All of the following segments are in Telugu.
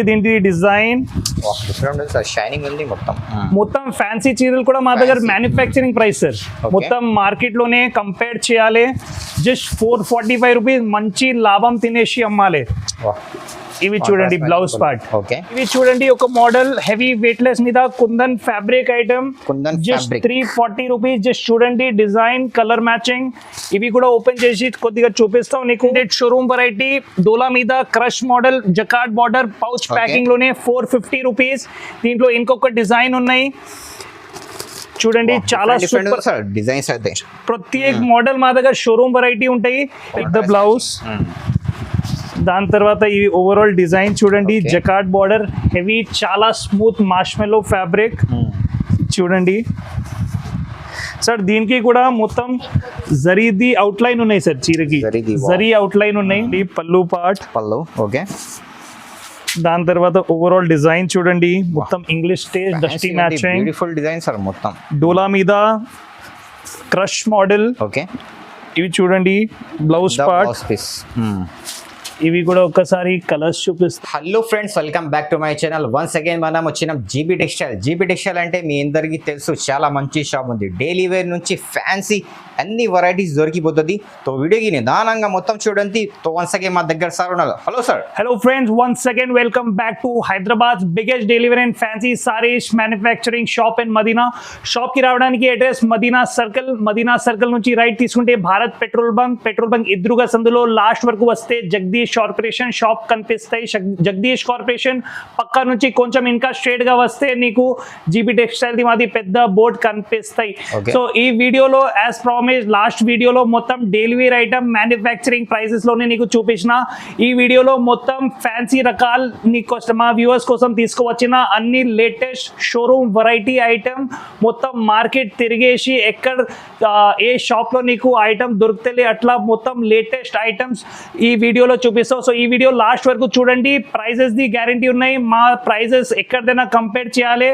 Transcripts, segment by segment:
దీని డిజైన్ షైనింగ్ ఉంది మొత్తం ఫ్యాన్సీ చీరలు కూడా మా దగ్గర మ్యానుఫ్యాక్చరింగ్ ప్రైస్ సార్. మొత్తం మార్కెట్ లోనే కంపేర్ చేయాలి. జస్ట్ 445 రూపీస్ మంచి లాభం తినేసి అమ్మాలి. ఇవి చూడండి బ్లౌజ్ పార్ట్. ఇవి చూడండి ఒక మోడల్ హెవీ వెయిట్ లెస్ మీద kundan fabric item just 340 rupees. Just చూడండి డిజైన్ కలర్ మ్యాచింగ్. ఇవి కూడా ఓపెన్ చేసి కొద్దిగా చూపిస్తాం నీకు. షోరూమ్ వెరైటీ డోలా మీద crush model jacquard border pouch packing లోనే 450 రూపీస్. దీంట్లో ఇంకొక డిజైన్ ఉన్నాయి చూడండి. చాలా సూపర్ డిజైన్స్ అయితే ప్రత్యేక మోడల్ మా దగ్గర షోరూమ్ వెరైటీ ఉంటాయి. పెద్ద బ్లౌజ్, దాని తర్వాత ఈ ఓవరాల్ డిజైన్ చూడండి. జకార్డ్ బార్డర్ హెవీ చాలా స్మూత్ మార్ష్మెల్లో ఫ్యాబ్రిక్ చూడండి సార్. దీనికి కూడా మొత్తం జరీది అవుట్లైన్ ఉన్నాయి సార్. చీరకి జరీ అవుట్లైన్ ఉన్నాయి. పళ్ళు పార్ట్ ఓకే. దాని తర్వాత ఓవరాల్ డిజైన్ చూడండి. మొత్తం English stage dusty matching beautiful design sir. మొత్తం డోలా మీద క్రష్ మోడల్. ఓకే. ఇవి చూడండి బ్లౌజ్ పార్ట్. ఇవి కూడా ఒక్కసారి కలర్స్ చూపిస్తాం. Hello friends, welcome back to my channel. Once again మనం వచ్చినాం జీబీ టెక్స్టైల్. జీబీ టెక్స్టైల్ అంటే మీ అందరికీ తెలుసు చాలా మంచి షాప్ ఉంది. డైలీ వేర్ నుంచి ఫ్యాన్సీ అన్ని వెరైటీస్ దొరికిపోతుంది. తో వీడియోకి నిదానంగా మొత్తం చూడండి. తో వన్స్ అగైన్ మా దగ్గర సార్ ఉన్నారు. Hello sir. Hello friends, once again welcome back to Hyderabad biggest daily wear and fancy saris manufacturing shop in Madina. Shop కి రావడానికి address Madina circle. Madina circle నుంచి రైట్ తీసుకుంటే భారత్ పెట్రోల్ బంక్ ఎదురుగా సందులో లాస్ట్ వరకు వస్తే జగదీష్ కార్పొరేషన్ షాప్ కనిపిస్తాయి. జగదీష్ కార్పొరేషన్ పక్క నుంచి కొంచెం ఇంకా స్ట్రేట్ గా వస్తే నీకు జీబీ టెక్స్టైల్ ది మాది పెద్ద బోర్డ్ కనిపిస్తాయి. సో ఈ వీడియోలో యాజ్ ప్రామిస్ లాస్ట్ వీడియోలో మొత్తం daily wear item manufacturing prices లోనే నీకు చూపించిన. ఈ వీడియోలో మొత్తం ఫ్యాన్సీ రకాలు నీకు మా వ్యూవర్స్ కోసం తీసుకువచ్చిన అన్ని లేటెస్ట్ షోరూమ్ వెరైటీ ఐటమ్ మొత్తం మార్కెట్ తిరిగేసి ఎక్కడ ఏ షాప్ లో నీకు ఐటమ్ దొరుకుతలే అట్లా మొత్తం లేటెస్ట్ ఐటమ్స్ ఈ వీడియోలో చూపిస్తాం. సో ఈ వీడియో లాస్ట్ వరకు చూడండి. ప్రైజెస్ ది గ్యారంటీ ఉన్నాయి. మా ప్రైజెస్ ఎక్కడైనా కంపేర్ చేయాలి,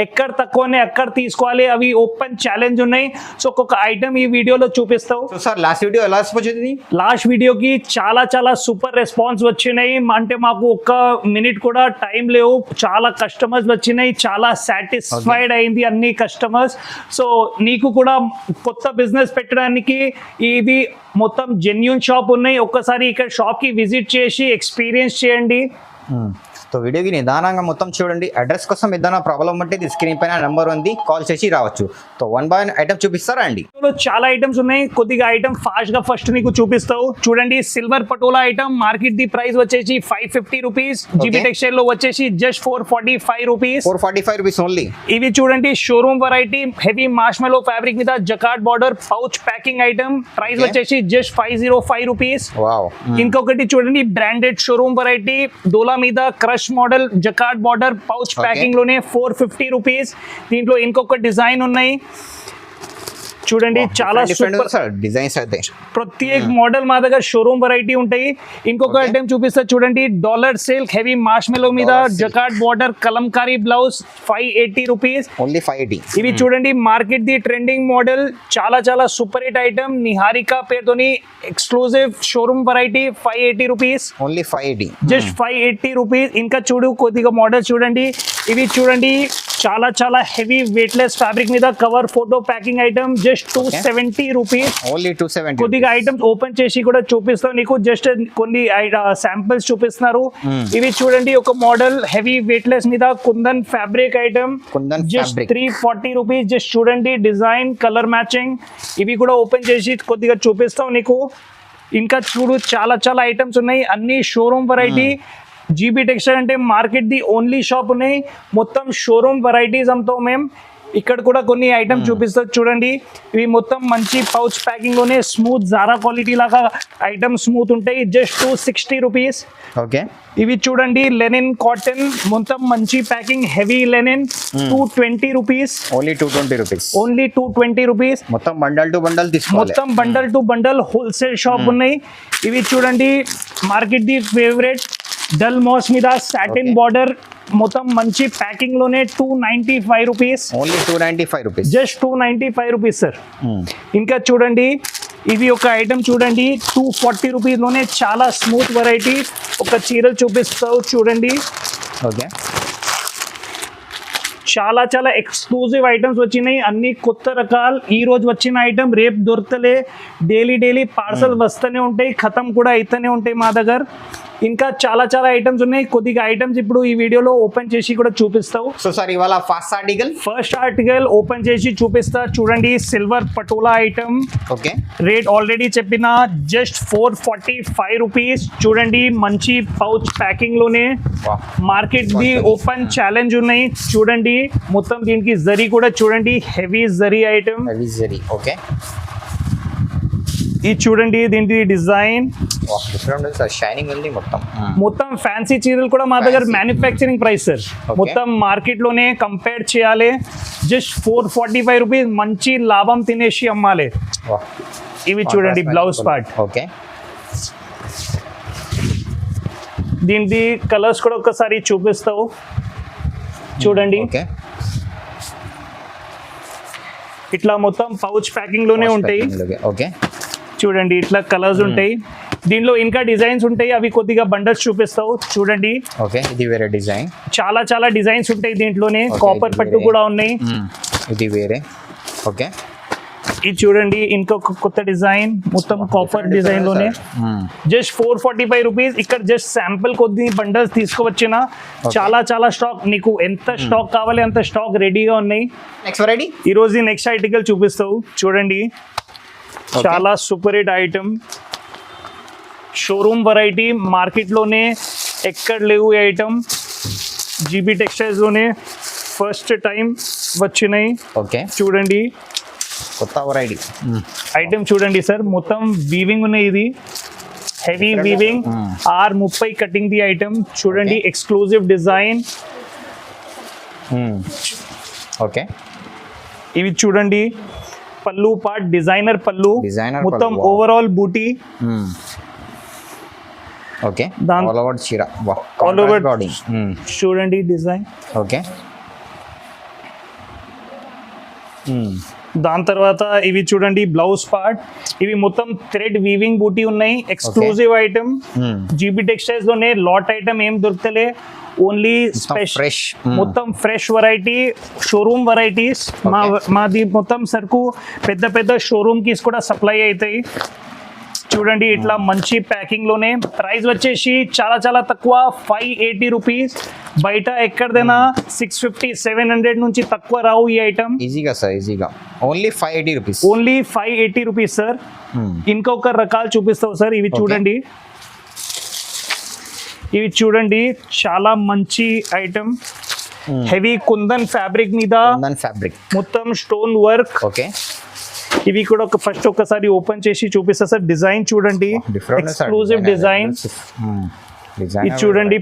ఎక్కడ తక్కువనే అక్కడ తీసుకోవాలి. అవి ఓపెన్ ఛాలెంజ్ ఉన్నాయి. సో ఒక్కొక్క ఐటమ్ ఈ వీడియోలో చూపిస్తావు. సార్ లాస్ట్ వీడియో ఎలా వచ్చింది? లాస్ట్ వీడియోకి చాలా సూపర్ రెస్పాన్స్ వచ్చినాయి. అంటే మాకు ఒక్క మినిట్ కూడా టైం లేవు. చాలా కస్టమర్స్ వచ్చినాయి. చాలా సాటిస్ఫైడ్ అయింది అన్ని కస్టమర్స్. సో నీకు కూడా కొత్త బిజినెస్ పెట్టడానికి ఇవి మొత్తం జెన్యూన్ షాప్ ఉన్నాయి. ఒక్కసారి ఇక్కడ షాప్ కి విజిట్ చేసి ఎక్స్పీరియన్స్ చేయండి. సో వీడియోకి నిదానంగా మొత్తం చూడండి. అడ్రస్ కోసం ఏదైనా ప్రాబ్లం ఉంటే స్క్రీన్ పైన నెంబర్ ఉంది, కాల్ చేసి రావచ్చు. So one by one item చూపిస్తారా అండి? చాలా ఐటమ్స్ ఉన్నాయి. కొద్దిగా ఐటమ్ ఫాస్ట్ గా ఫస్ట్ నీకు చూపిస్తావు చూడండి. Silver patola item market the price వచ్చేసి 550 రూపీస్. జీబీ టెక్స్టైల్ లో వచ్చేసి జస్ట్ 445 రూపీస్. 445 rupees only. ఇవి చూడండి showroom variety heavy marshmallow fabric మీద jacquard border pouch packing item. Price వచ్చేసి జస్ట్ 505 రూపీస్. ఇంకొకటి చూడండి బ్రాండెడ్ షోరూమ్ వెరైటీ డోలా మీద crush model jacquard border pouch packing లోనే 450 రూపీస్. దీంట్లో ఇంకొక డిజైన్ ఉన్నాయి చూడండి. చాలా సూపర్ డిజైన్స్ అయితే ప్రత్యేక మోడల్ మా దగ్గర షోరూమ్ వెరైటీ ఉంటాయి. ఇంకొక ఐటమ్ చూపిస్తా చూడండి. డాలర్ సిల్క్ హెవీ మార్ష్మెల్లో మీద jacquard border Kalamkari blouse 580 rupees only. 580. ఇవి చూడండి మార్కెట్ ది ట్రెండింగ్ మోడల్. చాలా సూపర్ హిట్ ఐటమ్. నిహారికా పేరుతోని exclusive showroom variety 580 rupees only. 580 just 580 rupees. ఇంకా చూడు కొద్దిగా మోడల్ చూడండి. ఇవి చూడండి చాలా హెవీ వెయిట్ లెస్ ఫ్యాబ్రిక్ మీద cover photo packing item just 270 rupees only. 270. కొద్దిగా ఐటమ్స్ ఓపెన్ చేసి కూడా చూపిస్తాం నీకు. జస్ట్ కొన్ని శాంపిల్స్ చూపిస్తున్నారు. ఇవి చూడండి ఒక మోడల్ హెవీ వెయిట్ లెస్ మీద kundan fabric item just 340 rupees. Just చూడండి డిజైన్ కలర్ మ్యాచింగ్. ఇవి కూడా ఓపెన్ చేసి కొద్దిగా చూపిస్తాం నీకు. ఇంకా చూడు చాలా ఐటమ్స్ ఉన్నాయి. అన్ని షోరూమ్ వెరైటీ. జీబీ టెక్స్టైల్ అంటే మార్కెట్ ది ఓన్లీ షాప్ ఉన్నాయి. మొత్తం షోరూమ్ వెరైటీస్ అమ్ముతాం మేము. ఇక్కడ కూడా కొన్ని ఐటమ్ చూపిస్తారు చూడండి. ఇవి మొత్తం మంచి పౌచ్ ప్యాకింగ్ లోనే స్మూత్ జారా క్వాలిటీ లాగా ఐటమ్ స్మూత్ ఉంటాయి. Just 260 rupees. ఓకే. ఇవి చూడండి లెనిన్ కాటన్ మొత్తం మంచి packing heavy linen 220 rupees only. 220 rupees only. 220 rupees. మొత్తం బండల్ టు బండల్ తీసుకోవాలి. మొత్తం bundle to bundle wholesale shop ఉన్నాయి. ఇవి చూడండి market the favourite dull moss మీద సాటిన్ బార్డర్ మొత్తం మంచి ప్యాకింగ్ లోనే 295 rupees only. 295 rupees just 295 rupees sir. ఇంకా చూడండి ఇది ఒక ఐటమ్ చూడండి 240 రూపీస్ లోనే చాలా స్మూత్ వెరైటీ. ఒక చీరలు చూపిస్తావు చూడండి. ఓకే చాలా చాలా ఎక్స్క్లూజివ్ ఐటమ్స్ వచ్చినాయి, అన్ని కొత్త రకాలు. ఈ రోజు వచ్చిన ఐటమ్ రేపు దొరకలే, డైలీ పార్సల్ వస్తూనే ఉంటాయి, ఖతం కూడా అయితేనే ఉంటాయి మా దగ్గర. ఇంకా చాలా చాలా ఐటమ్స్ ఉన్నాయి. కొద్దిగా ఐటమ్స్ ఇప్పుడు ఈ వీడియోలో ఓపెన్ చేసి కూడా చూపిస్తావు. సో సార్ ఇవాళ ఫస్ట్ ఆర్టికల్ ఓపెన్ చేసి చూపిస్తా. చూడండి, silver patola item. Okay rate already చెప్పిన, జస్ట్ 445 రూపీస్. చూడండి, మంచి పౌచ్ ప్యాకింగ్ లోనే. మార్కెట్ ది ఓపెన్ ఛాలెంజ్ ఉన్నాయి. చూడండి, మొత్తం దీనికి జరీ కూడా చూడండి, హెవీ జరీ ఐటమ్. ఓకే ఇది చూడండి, దీనికి డిజైన్ షైనింగ్ ఉంది మొత్తం. మొత్తం ఫ్యాన్సీ చీరలు కూడా మా దగ్గర మ్యానుఫ్యాక్చరింగ్ ప్రైస్ సార్. మొత్తం మార్కెట్ లోనే కంపేర్ చేయాలి. జస్ట్ 445 రూపీస్, మంచి లాభం తినేసి అమ్మాలి. ఇవి చూడండి, బ్లౌజ్ పార్ట్. ఓకే దీనికి కలర్స్ కూడా ఒకసారి చూపిస్తావు. చూడండి, ఓకే ఇట్లా మొత్తం పౌచ్ ప్యాకింగ్ లోనే ఉంటాయి. ఓకే చూడండి, ఇట్లా కలర్స్ ఉంటాయి. దీనిలో ఇంకా డిజైన్స్ ఉంటాయి, అవి కొద్దిగా బండల్స్ చూపిస్తావు. చూడండి, ఓకే ఇది వేరే డిజైన్. చాలా చాలా డిజైన్స్ ఉంటాయి దీంట్లోనే. కాపర్ పట్టు కూడా ఉన్నాయి. ఇది వేరే. ఓకే ఇది చూడండి, ఇంకొక కొత్త డిజైన్, మొత్తం కాపర్ డిజైన్ లోనే. Just 445 rupees. ఇక్కడ జస్ట్ శాంపుల్ కొద్ది బండల్స్ తీసుకువచ్చిన. చాలా చాలా స్టాక్, నీకు ఎంత స్టాక్ కావాలి అంత స్టాక్ రెడీగా ఉన్నాయి. నెక్స్ట్ వెరైటీ ఈ రోజు నెక్స్ట్ ఆర్టికల్ చూపిస్తావు. చూడండి, చాలా super hit item, showroom variety, మార్కెట్లోనే ఎక్కడ లేవు ఈ ఐటమ్. జీబీ టెక్స్టైల్స్లోనే ఫస్ట్ టైం వచ్చినాయి. ఓకే చూడండి, కొత్త వెరైటీ ఐటమ్ చూడండి సార్, మొత్తం వీవింగ్ ఉన్నాయి. ఇది heavy weaving, 30 cutting the item. చూడండి, ఎక్స్క్లూజివ్ డిజైన్. ఓకే ఇవి చూడండి, పల్లు పార్ట్, డిజైనర్ పల్లు, మొత్తం ఓవరాల్ బూటీ. ఓకే ఆల్ ఓవర్ చీర, ఆల్ ఓవర్ చూడండి డిజైన్. ఓకే దాని తర్వాత ఇవి చూడండి, బ్లౌజ్ పార్ట్. ఇవి మొత్తం థ్రెడ్ వీవింగ్ బూటీ ఉన్నాయి. ఎక్స్క్లూజివ్ ఐటమ్, జీబీ టెక్స్టైల్స్ లోనే. లాట్ ఐటమ్ ఏం దొరకలే, ఓన్లీ ఫ్రెష్, మొత్తం ఫ్రెష్ వెరైటీ, షోరూమ్ వెరైటీస్. మాది మొత్తం సరుకు పెద్ద పెద్ద షోరూమ్ కి కూడా సప్లై అవుతాయి. చూడండి, ఇట్లా మంచి ప్యాకింగ్ లోనే. ప్రైస్ వచ్చేసి చాలా చాలా తక్కువ, 580 రూపీస్. బయట ఎక్కడైనా 650, 700 నుంచి తక్కువ రావు ఈ ఐటమ్. ఈజీగా సార్, ఈజీగా. Only 580 rupees. Only 580 rupees sir. ఇంకొక రకాలు చూపిస్తావు సార్. ఇవి చూడండి, ఇవి చూడండి, చాలా మంచి ఐటమ్. హెవీ కుందన్ ఫ్యాబ్రిక్ మీద, మొత్తం స్టోన్ వర్క్. ఓకే ఇవి కూడా ఫస్ట్ ఒకసారి ఓపెన్ చేసి చూపిస్తా సార్. డిజైన్ చూడండి, ఎక్స్క్లూజివ్ డిజైన్. ఇది చూడండి,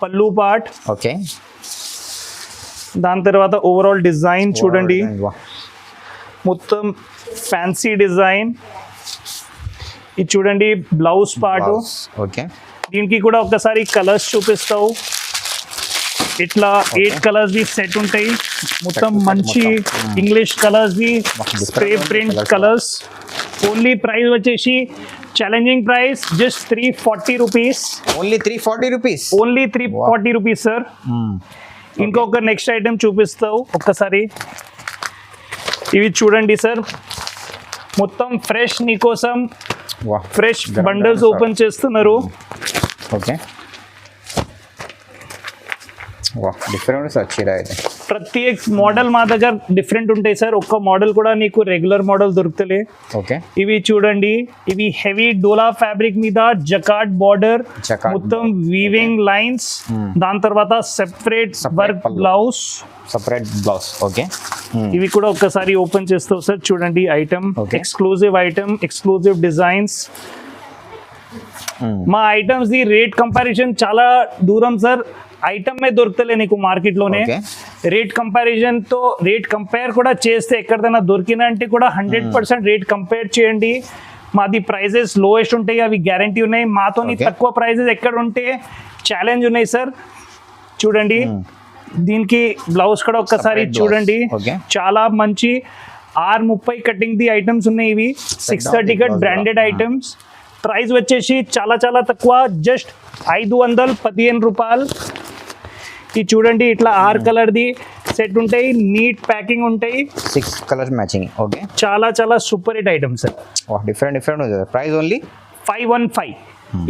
పల్లు పార్ట్. ఓకే దాని తర్వాత ఓవరాల్ డిజైన్ చూడండి, మొత్తం ఫ్యాన్సీ డిజైన్. ఇది చూడండి, బ్లౌజ్ పార్ట్. ఓకే దీనికి కూడా ఒకసారి కలర్స్ చూపిస్తావు. ఇట్లా 8 కలర్స్ ది సెట్ ఉంటాయి. మొత్తం మంచి English colours the spray print colours. Only price వచ్చేసి challenging price, just 340 rupees. Only 340 rupees. Only 340 rupees sir. ఇంకొక నెక్స్ట్ ఐటమ్ చూపిస్తావు ఒక్కసారి. ఇవి చూడండి సార్, మొత్తం ఫ్రెష్ నీకోసం ఫ్రెష్ బండల్స్ ఓపెన్ చేస్తున్నారు. ఓకే డిఫరెంట్ చీర అయితే. ప్రతి మోడల్ మా దగ్గర డిఫరెంట్ ఉంటాయి సార్. ఒక్క మోడల్ కూడా నీకు రెగ్యులర్ మోడల్ దొరుకుతలే. ఓకే ఇవి చూడండి, ఇవి హెవీ డోలా ఫ్యాబ్రిక్ మీద జకార్డ్ బార్డర్, మొత్తం వీవింగ్ లైన్స్. దాని తర్వాత సెపరేట్ వర్క్ బ్లౌజ్. ఓకే ఇవి కూడా ఒక్కసారి ఓపెన్ చేస్తావు సార్. చూడండి item, exclusive item, exclusive designs. మా ఐటమ్స్ ది రేట్ కంపారిజన్ చాలా దూరం సార్. ఐటమ్ మే దొరుకుతలే నీకు మార్కెట్ లోనే. రేట్ కంపారిజన్ తో రేట్ కంపేర్ కూడా చేస్తే ఎక్కడైనా దొరికినా అంటే కూడా 100% రేట్ కంపేర్ చేయండి. మాది ప్రైజెస్ లోయెస్ట్ ఉంటాయి, అవి గ్యారంటీ ఉన్నాయి. మాతోని తక్కువ ప్రైజెస్ ఎక్కడ ఉంటే ఛాలెంజ్ ఉన్నాయి సార్. చూడండి, దీనికి బ్లౌజ్ కూడా ఒక్కసారి చూడండి, చాలా మంచి 30 కటింగ్ ది ఐటమ్స్ ఉన్నాయి. ఇవి 630 కట్ బ్రాండెడ్ ఐటమ్స్. ప్రైస్ వచ్చేసి చాలా చాలా తక్కువ, జస్ట్ 515 రూపాయలు. ఇది చూడండి ఇట్లా 6 కలర్ది సెట్ ఉంటాయి, నీట్ ప్యాకింగ్ ఉంటాయి, 6 కలర్స్ మ్యాచింగ్. ఓకే, చాలా చాలా super hit item sir. Different ఉంది. Price only 515.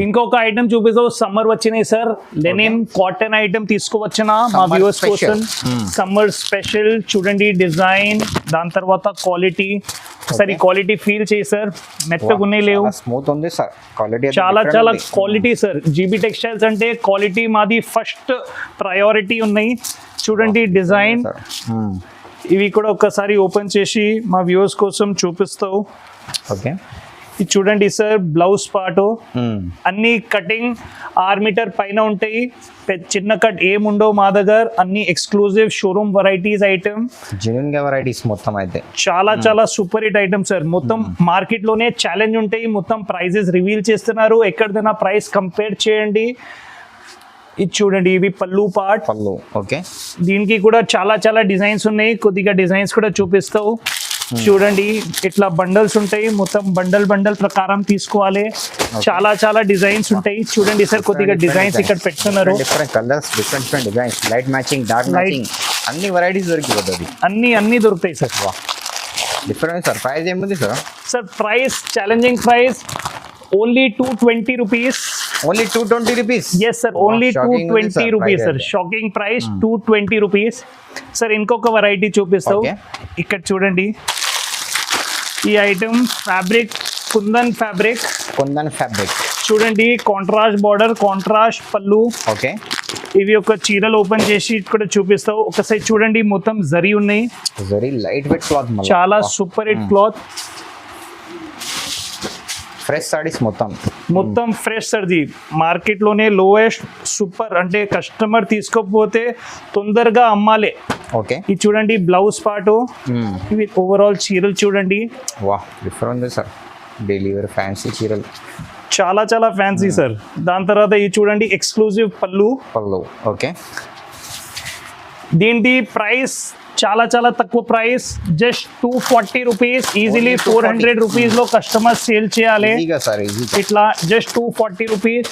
ఇంకొక ఐటమ్ చూపిస్తావు, సమ్మర్ వచ్చినాయి సార్, లెనిన్ కాటన్ ఐటమ్ తీసుకోవచ్చునా మా Summer వ్యూవర్స్ special. కోసం. సమ్మర్ స్పెషల్ చూడండి డిజైన్, దాని తర్వాత క్వాలిటీ, ఒకసారి క్వాలిటీ ఫీల్ చేయి సార్, మెత్తగా ఉన్నాయి లేవు, స్మూత్ ఉంది సార్, క్వాలిటీ చాలా చాలా క్వాలిటీ సార్. జీబీ టెక్స్టైల్స్ అంటే క్వాలిటీ మాది ఫస్ట్ ప్రయారిటీ ఉన్నాయి. చూడండి డిజైన్, ఇవి కూడా ఒక్కసారి ఓపెన్ చేసి మా వ్యూవర్స్ కోసం చూపిస్తావు. ఓకే, ఇది చూడండి సార్, బ్లౌజ్ పార్ట్ అన్ని కటింగ్ 6 మీటర్ పైన ఉంటాయి, చిన్న కట్ ఏముండవు మా దగ్గర, అన్ని exclusive showroom varieties item, genuine గా వెరైటీస్ మొత్తం అయితే చాలా చాలా సూపర్ హిట్ ఐటమ్ సార్. మొత్తం మార్కెట్ లోనే ఛాలెంజ్ ఉంటాయి, మొత్తం ప్రైజెస్ రివీల్ చేస్తున్నారు, ఎక్కడిదైనా ప్రైస్ కంపేర్ చేయండి. ఇది చూడండి, ఇవి పళ్ళు పార్ట్. పళ్ళు ఓకే, దీనికి కూడా చాలా చాలా డిజైన్స్ ఉన్నాయి, కొద్దిగా డిజైన్స్ కూడా చూపిస్తావు. చూడండి ఇట్లా బండల్స్ ఉంటాయి, మొత్తం బండల్ ప్రకారం తీసుకోవాలి, చాలా చాలా డిజైన్స్ ఉంటాయి. చూడండి సార్, కొద్దిగా డిజైన్స్ ఇక్కడ పెట్టుకున్నారు, different colours, different designs, light matching, dark matching, అన్ని వెరైటీస్ దొరికిపోతుంది. అన్ని దొరుకుతాయి సార్. Different sir. ప్రైస్ ఏముంది sir? Sir price challenging price only 220 rupees. Only 220 rupees? Yes sir, only 220 rupees sir. Shocking price 220 rupees sir. ఇంకొక వెరైటీ చూపిస్తావు, ఇక్కడ చూడండి, ఈ ఐటమ్ ఫ్యాబ్రిక్ కుందన్ ఫ్యాబ్రిక్. చూడండి, కాంట్రాస్ట్ బార్డర్, కాంట్రాస్ట్ పళ్ళు. ఓకే, ఇవి ఒక చీరలు ఓపెన్ చేసి ఇక్కడ చూపిస్తావు. ఒకసారి చూడండి, మొత్తం జరీ ఉన్నాయి, వెరీ లైట్ వెయిట్ క్లాత్, చాలా super hit cloth, fresh saris మొత్తం ఫ్రెష్ సర్ది. మార్కెట్ లోనే లోయెస్ట్ సూపర్, అంటే కస్టమర్ తీసుకోకపోతే తొందరగా అమ్మాలి. ఓకే, ఇది చూడండి బ్లౌజ్ పార్ట్, ఇవి ఓవరాల్ చీరలు చూడండి, వా different sir, daily wear fancy చీరలు, చాలా చాలా ఫ్యాన్సీ సార్. దాని తర్వాత ఇది చూడండి ఎక్స్క్లూజివ్ పళ్ళు. ఓకే, దీని ప్రైస్ చాలా చాలా తక్కువ price, just 240 rupees. Easily 400 rupees లో కస్టమర్ సేల్ చేయాలి ఇట్లా, జస్ట్ 240 రూపీస్.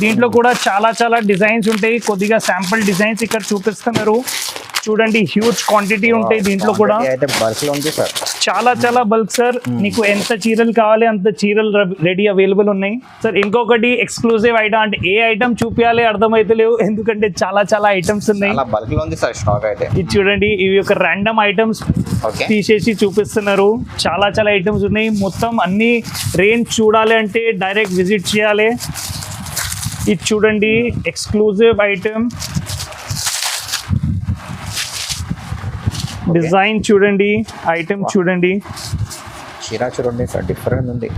దీంట్లో కూడా చాలా చాలా డిజైన్స్ ఉంటాయి, కొద్దిగా శాంపుల్ డిజైన్స్ ఇక్కడ చూపిస్తున్నారు. చూడండి, హ్యూజ్ క్వాంటిటీ ఉంటాయి దీంట్లో కూడా, చాలా చాలా బల్క్ సార్. నీకు ఎంత చీరలు కావాలి అంత చీరలు రెడీ అవైలబుల్ ఉన్నాయి సార్. ఇంకొకటి ఎక్స్క్లూజివ్ ఐటమ్, అంటే ఏ ఐటమ్ చూపించాలి అర్థమైతే లేవు, ఎందుకంటే చాలా చాలా ఐటమ్స్ ఉన్నాయి. ఇది చూడండి, ఇవి ఒక ర్యాండమ్ ఐటమ్స్ తీసేసి చూపిస్తున్నారు, చాలా చాలా ఐటమ్స్ ఉన్నాయి. మొత్తం అన్ని రేంజ్ చూడాలి అంటే డైరెక్ట్ విజిట్ చేయాలి. ఇది చూడండి ఎక్స్క్లూజివ్ ఐటమ్, డిజైన్ చూడండి, ఐటమ్ చూడండి, చీర చూడండి సార్, డిఫరెంట్ ఉంది,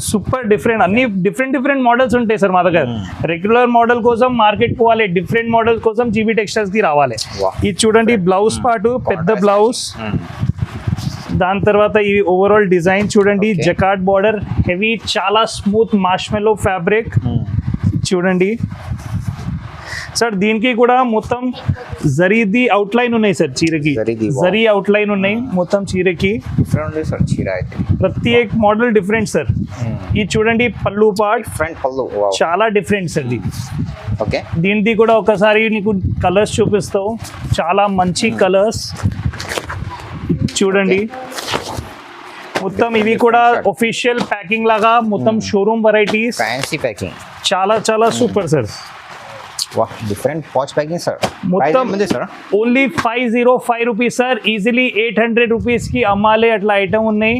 సూపర్ డిఫరెంట్. అన్ని డిఫరెంట్ మోడల్స్ ఉంటాయి సార్ మా దగ్గర. రెగ్యులర్ మోడల్ కోసం మార్కెట్ పోవాలి, డిఫరెంట్ మోడల్స్ కోసం జీబీ టెక్స్టైల్స్ కి రావాలి. ఇది చూడండి బ్లౌజ్ పార్ట్, పెద్ద బ్లౌజ్. దాని తర్వాత ఈ ఓవరాల్ డిజైన్ చూడండి, జకార్డ్ బార్డర్, హెవీ, చాలా స్మూత్ మార్ష్మెల్లో ఫ్యాబ్రిక్. చూడండి సార్, దీనికి కూడా మొత్తం జరీది అవుట్లైన్ ఉన్నాయి సార్, చీరకి జరీ అవుట్లైన్ ఉన్నాయి మొత్తం చీరకి. ప్రతి మోడల్ డిఫరెంట్ సార్. ఇది చూడండి పళ్ళు పార్ట్, చాలా డిఫరెంట్ సార్. ఓకే, దీనిది కూడా ఒకసారి నీకు కలర్స్ చూపిస్తావు, చాలా మంచి కలర్స్ చూడండి. మొత్తం ఇవి కూడా ఒఫిషియల్ ప్యాకింగ్ లాగా, మొత్తం షోరూమ్ వెరైటీస్, ఫ్యాన్సీ ప్యాకింగ్, చాలా చాలా super sir. Different patch packing sir. మొత్తం only 505 rupees sir. Easily 800 rupees కి అమ్మాలి అట్లా ఐటమ్ ఉన్నాయి.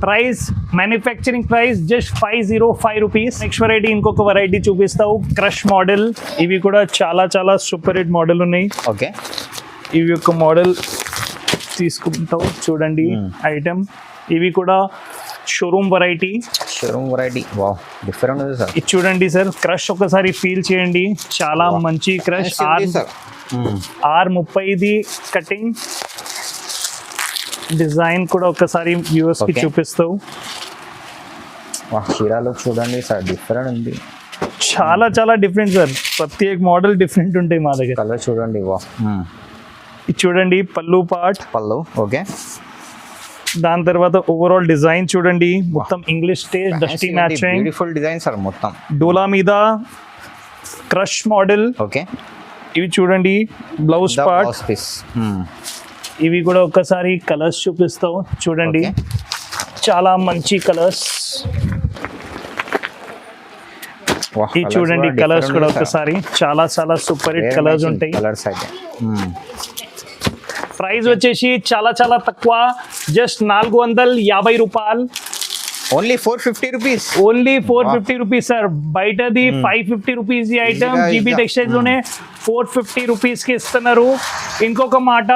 Price manufacturing price just 505 rupees. Next variety ఇంకొక వెరైటీ చూపిస్తావు, క్రష్ మోడల్. ఇవి కూడా చాలా చాలా సూపర్ హిట్ మోడల్ ఉన్నాయి. ఓకే, ఇవి ఒక మోడల్ తీసుకుంటావు చూడండి ఐటమ్. ఇవి కూడా షోరూమ్ వెరైటీ, వావ్ డిఫరెంట్ ఉంది సార్. ఇది చూడండి సార్, క్రష్ ఒకసారి ఫీల్ చేయండి, చాలా మంచి క్రష్. R30 కటింగ్ డిజైన్ కూడా ఒకసారి వ్యూవర్స్ కి చూపిస్తావు. చీరలు చూడండి సార్, డిఫరెంట్ ఉంది, చాలా చాలా డిఫరెంట్ సార్. ప్రతి మోడల్ డిఫరెంట్ ఉంటాయి మా దగ్గర. కలర్ చూడండి, వా ఇది చూడండి పళ్ళు పార్ట్. ఓకే, దాని తర్వాత ఓవరాల్ డిజైన్ చూడండి, మొత్తం English stage dusty matching, beautiful design sir. మొత్తం డోలా మీద క్రష్ మోడల్. ఓకే, ఇవి చూడండి బ్లౌజ్ పార్ట్, పీస్. ఇవి కూడా ఒక్కసారి కలర్స్ చూపిస్తాం చూడండి. చాలా మంచి కలర్స్, ఇది చూడండి కలర్స్ కూడా ఒకసారి చాలా చాలా సూపర్ హిట్ కలర్స్ ఉంటాయి. కలర్స్ అయితే ప్రైస్ వచ్చేసి చాలా చాలా తక్కువ, జస్ట్ 450 రూపాయలు, only 450 rupees. Only 450 rupees sir. బయటది 550 రూపీస్ ఈ ఐటమ్, జీబీ టెక్స్టైల్స్ లోనే 450 రూపీస్ కి ఇస్తున్నారు. ఇంకొక మాట,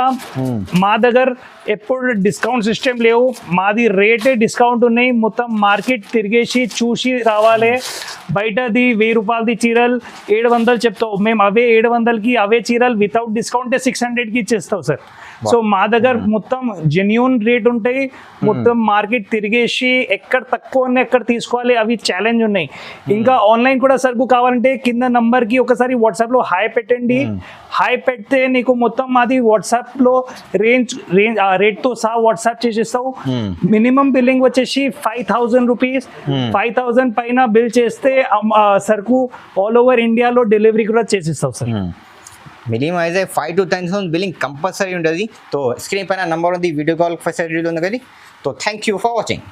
మా దగ్గర ఎప్పుడు డిస్కౌంట్ సిస్టమ్ లేవు, మాది రేటే డిస్కౌంట్ ఉన్నాయి. మొత్తం మార్కెట్ తిరిగేసి చూసి రావాలి. బయటది 1000 రూపాయలది చీరలు 700 చెప్తావు, మేము అవే 700కి అవే చీరలు వితౌట్ డిస్కౌంట్ 600కి ఇచ్చేస్తావు సార్. సో మా దగ్గర మొత్తం జెన్యూన్ రేట్ ఉంటాయి. మొత్తం మార్కెట్ తిరిగేసి ఎక్కడ తక్కువ ఉన్నాయి ఎక్కడ తీసుకోవాలి అవి ఛాలెంజ్ ఉన్నాయి. ఇంకా ఆన్లైన్ కూడా సరుకు కావాలంటే కింద నంబర్కి ఒకసారి వాట్సాప్లో హాయ్ పెట్టండి. హాయ్ పెడితే నీకు మొత్తం మాది వాట్సాప్లో రేంజ్ రేట్తో సహా వాట్సాప్ చేసేస్తావు. మినిమం బిల్లింగ్ వచ్చేసి 5000 రూపీస్. 5000 పైన బిల్ చేస్తే సరుకు ఆల్ ఓవర్ ఇండియాలో డెలివరీ కూడా చేసేస్తావు సార్. మినిమం అయితే 5 to 10,000 బిల్లింగ్ కంపల్సరీ ఉంటుంది. సో స్క్రీన్ పైన నంబర్ ఉంది, వీడియో కాల్ ఫెసిలిటీ ఉంది కదా. So thank you for watching.